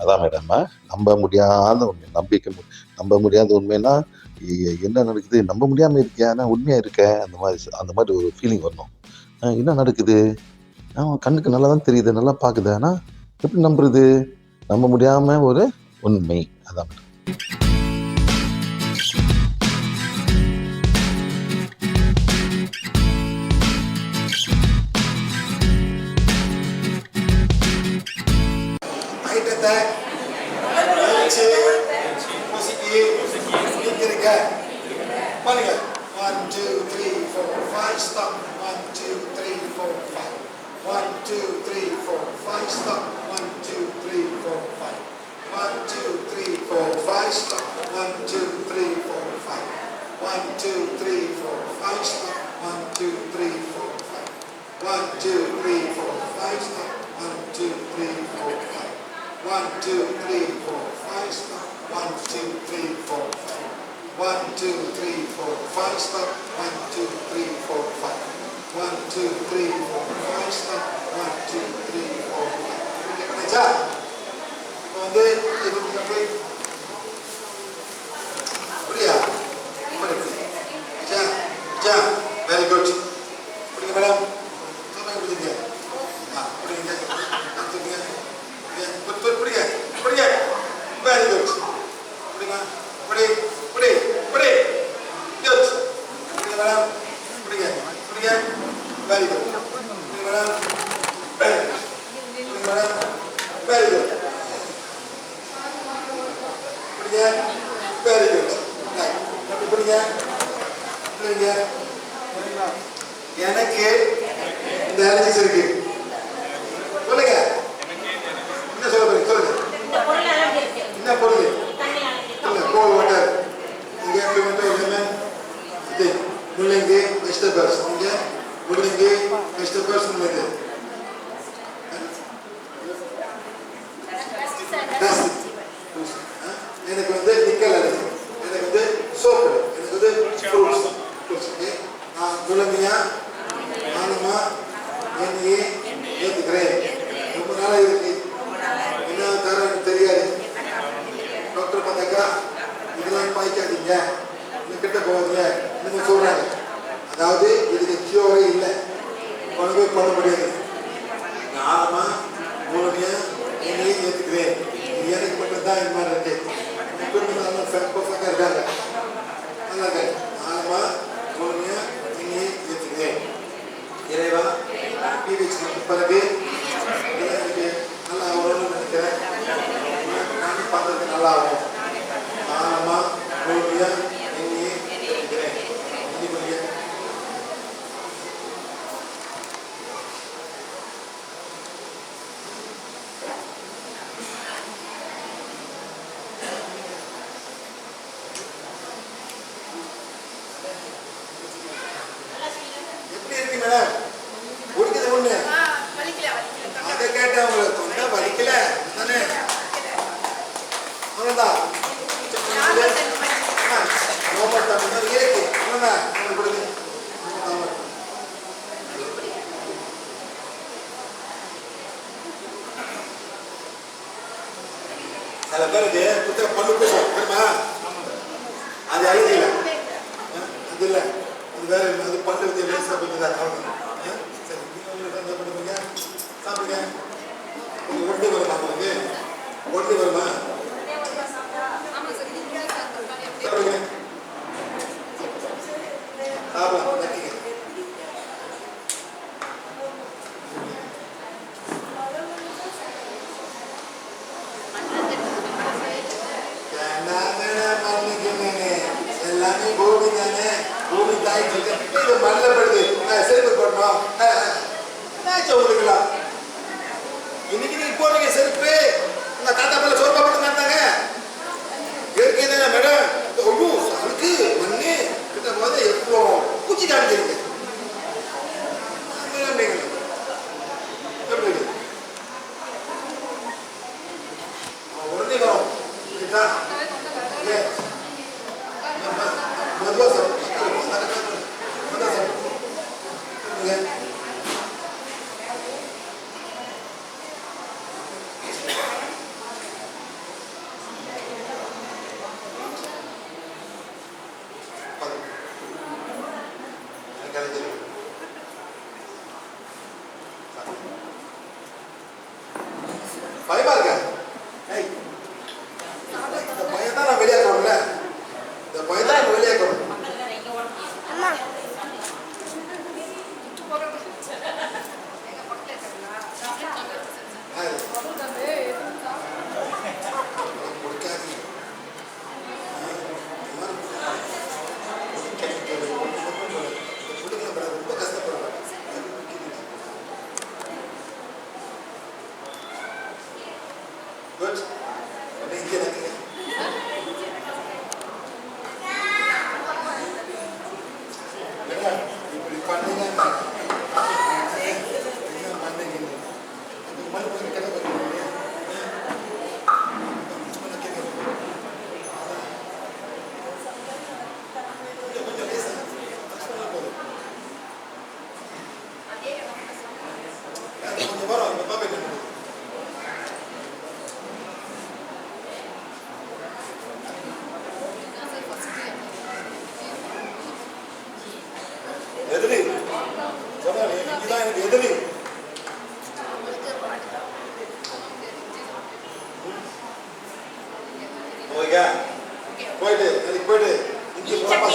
அதான் மேடம், நம்ப முடியாத உண்மை. நம்ப முடியாத உண்மைன்னா, என்ன நடக்குது? நம்ப முடியாம இருக்கே, ஆனா உண்மையா இருக்கே. அந்த மாரி ஒரு ஃபீலிங் வரணும். என்ன நடக்குது? கண்ணுக்கு நல்லா தான் தெரியுது, நல்லா பாக்குது. ஆனா எப்படி நம்புறது? நம்ப முடியாம ஒரு உண்மை. அதான் மேடம். ஐட்டத்தை வச்சு முசுக்கி நீக்கிறீங்க. பண்ணுங்க. 1 2 3 4 5 stop. 1 2 3 4 5. 1 2 3 4 5 stop. 1 2 3 4 5. 1 2 3 4 5 stop. 1 2 3 4 5. 1 2 3 4 5 stop. 1 2 3 4 5. 1 2 3 4 5 stop. 1 2 3 4 5. 1 2 3 4 5 stop. 1 2 3 4 5. 1 2 3 4 5 stop. 1 2 3 4 5. 1 2 3 4 5 stop. 1 2 3 4 5. பண்ணிச்சா? இப்போ வந்து இது போய் புரியா? Very good. புரியுங்க மேடம்? சொல்லுங்க புரியுங்க. புரியுங்க. புரியுங்க. புரியுங்க. Very good. புரியுங்க. புரி. Good. புரியுங்க மேடம்? புரியுங்க. Very good. புரியுங்க மேடம்? Very good. புரியுங்க மேடம்? Very good. புரியுங்க. Very good. எப்படி புரியுங்க? எனக்கு இந்த அலர்ஜிஸ் இருக்கு. சொல்லுங்க. என்ன சொல்ல போறீங்க? சொல்லுங்க. என்ன பொருள்? இல்ல கோல் வாட்டர். இங்க பிமெண்டோ லெமன் இது முள்ளங்கி வெஜிடபிள்ஸ். இங்க முள்ளங்கி வெஜிடபிள்ஸ் முள்ளங்கி. எனக்கு வந்து நிக்கல் அலர்ஜி. எனக்கு வந்து சோப்பு. எனக்கு வந்து ஃப்ரூட்ஸ். முள்ளங்கியா ஆனமா எண்ணெயை ஏற்றுக்கிறேன். ரொம்ப நாளாக இருக்கு. என்ன காரணம் எனக்கு தெரியாது. டாக்டர் பார்த்தாக்கா இதெல்லாம் பாய்க்காதீங்க, இன்னும் கிட்ட போவாதீங்க இன்னும் சொல்றாங்க. அதாவது இதுக்கு கியூரே இல்லை, கொண்டு பண்ண முடியாது. ஆனமா முழுமையா எண்ணெயை ஏற்றுக்கிறேன். இது எனக்கு மட்டும்தான் இது மாதிரி இருக்கு. பர்ஃபெக்டாக இருக்காங்க, நல்லா இருக்காங்க. ஆனமா முழுமையா எண்ணெயை ஏற்றுக்கிறேன். இறைவா பிஹெச் பிறகு எனக்கு நல்லா ஆகணும்னு நினைக்கிறேன். நானும் பார்க்கறதுக்கு நல்லா ஆகும். ஆனமா முழுமையா எண்ணெயை ஏற்றுக்கிறேன். எப்படி இருக்கு மேடம்? ஒடிக்குது ஒண்ணு. அதை கேட்டேன் உங்களுக்கு. தொண்டை வலிக்கல தானே? அவ்வளோதான். ரோமர் தமிழ் இருக்கு. அவ்வளோதான். கொடுங்க. சில பேருக்கு புத்தக பல்லு பூசம் தெரியுமா? அது அழுதி இல்லை, அது இல்லை, அது வேற. அது பல்லு வந்து வேஸ்டாக போய்தான். சரி, நீங்கள் என்ன பண்ணுவீங்க? சாப்பிடுங்க. உங்களுக்கு ஒட்டி வருமா? உங்களுக்கு ஒட்டி வருமா? சாப்பிடுங்க. சாப்பிடலாம். நக்கிங்க. எல்லாமே பூமி தானே, பூமி தாய் சொல்ல இது மல்லப்படுது. செருப்பு போட்டோம் உங்களுக்குலாம். இன்னைக்கு நீங்க போடுறீங்க செருப்பு, உங்க தாத்தா மேல சோர்பா போட்டு மாட்டாங்க. இயற்கை தானே மேடம். அதுக்கு மண்ணு கிட்ட போது எவ்வளோ பூச்சி காமிச்சிருக்கு. உடனே வரும். மெதுவா சார் பயமா இருக்கா? ஏய், இந்த பையன் தான் நான் வெளியாக்கணும்ல, இந்த பையன் தான் நான் வெளியாக்கணும். ரொம்ப கஷ்டப்படுறேன். குட். இங்கே நிற்குங்க. இப்படி பண்ணீங்கன்னா கொஞ்சம் வரும். பாப்பா எதிரி சொன்னா நீங்கதான் எனக்கு எதிரி. ஓகே போயிட்டு அதுக்கு போயிட்டு இங்கே பாப்பா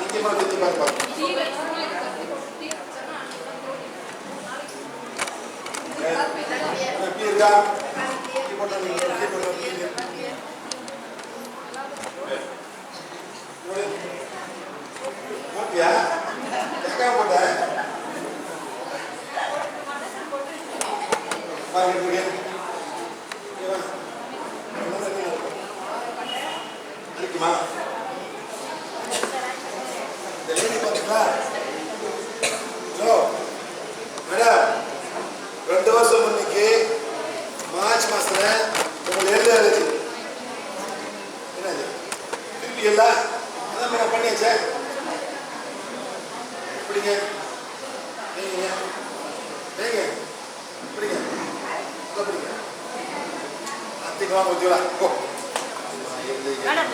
இங்கே மாதிரி சுற்றி பாப்பா. எப்படி இருக்கா? போட்டியா? கேட்காம போட்டேன். இருக்குமா? இந்த லேடி பார்த்தீங்களா? ஹலோ மேடம், 2 வருஷம் முன்னைக்கு மார்ச் மாசத்துல உங்களுக்கு எழுதாச்சு என்னது திருப்பி இல்ல அதான் மேடம் பண்ணியாச்சே. எப்படிங்க நீங்க நீங்க எப்படிங்க எப்படிங்க அத்தைக்கு வாங்க வச்சுக்கலாம். ஓ மேடம்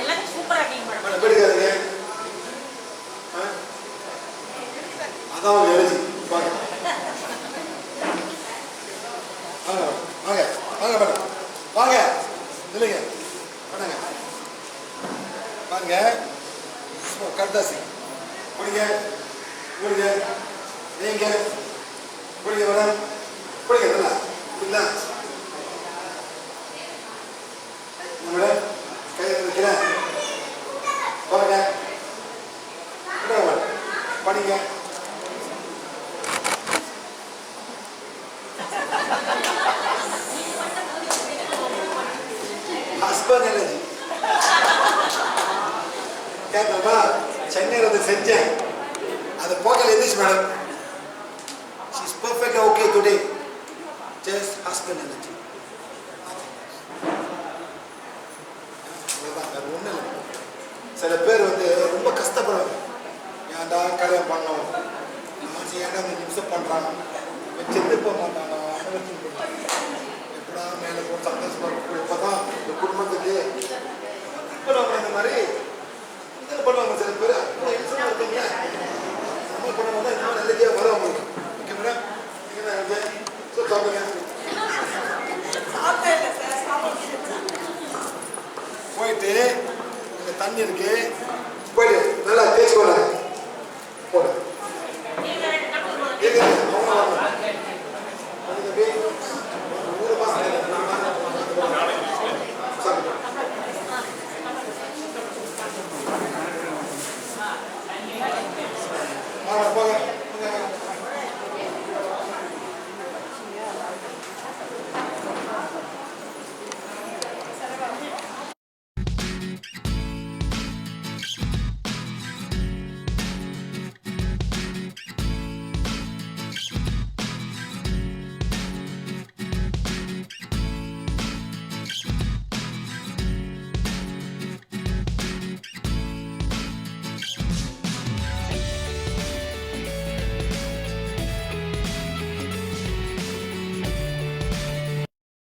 போயிடுக்காதுங்க. அதான் எழுதி வாங்க வாங்க வாங்க வாங்க மேடம் வாங்க இல்லைங்க வாங்க வாங்க கர்தாசி குடிங்க குடிங்க நீங்க குடிங்க மேடம் குடிங்க இல்லை இல்லை மேடம் கையை வைக்கிறேன் பாருங்க படிங்க. ஹஸ்பண்ட் எனர்ஜி கேட்கலாமா? சென்னையில் வந்து செஞ்சேன் அதை போக்கல் எழுதிச்சு மேடம். She is perfectly okay today. Just husband energy. வேறு ஒன்றும் இல்லை. சில பேர் வந்து ரொம்ப கஷ்டப்படுவாங்க. ஏன்டா கல்யாணம் பண்ணோம், ஏன்டா இந்த நிமிஷம் பண்ணுறாங்க, செத்து போக மாட்டாங்க, எப்படா மேலே போட்டு சந்தோஷமாக இப்போ தான் இந்த குடும்பத்துக்கு இப்போ நம்ம இந்த மாதிரி இதில் பண்ணுவாங்க சில பேர்.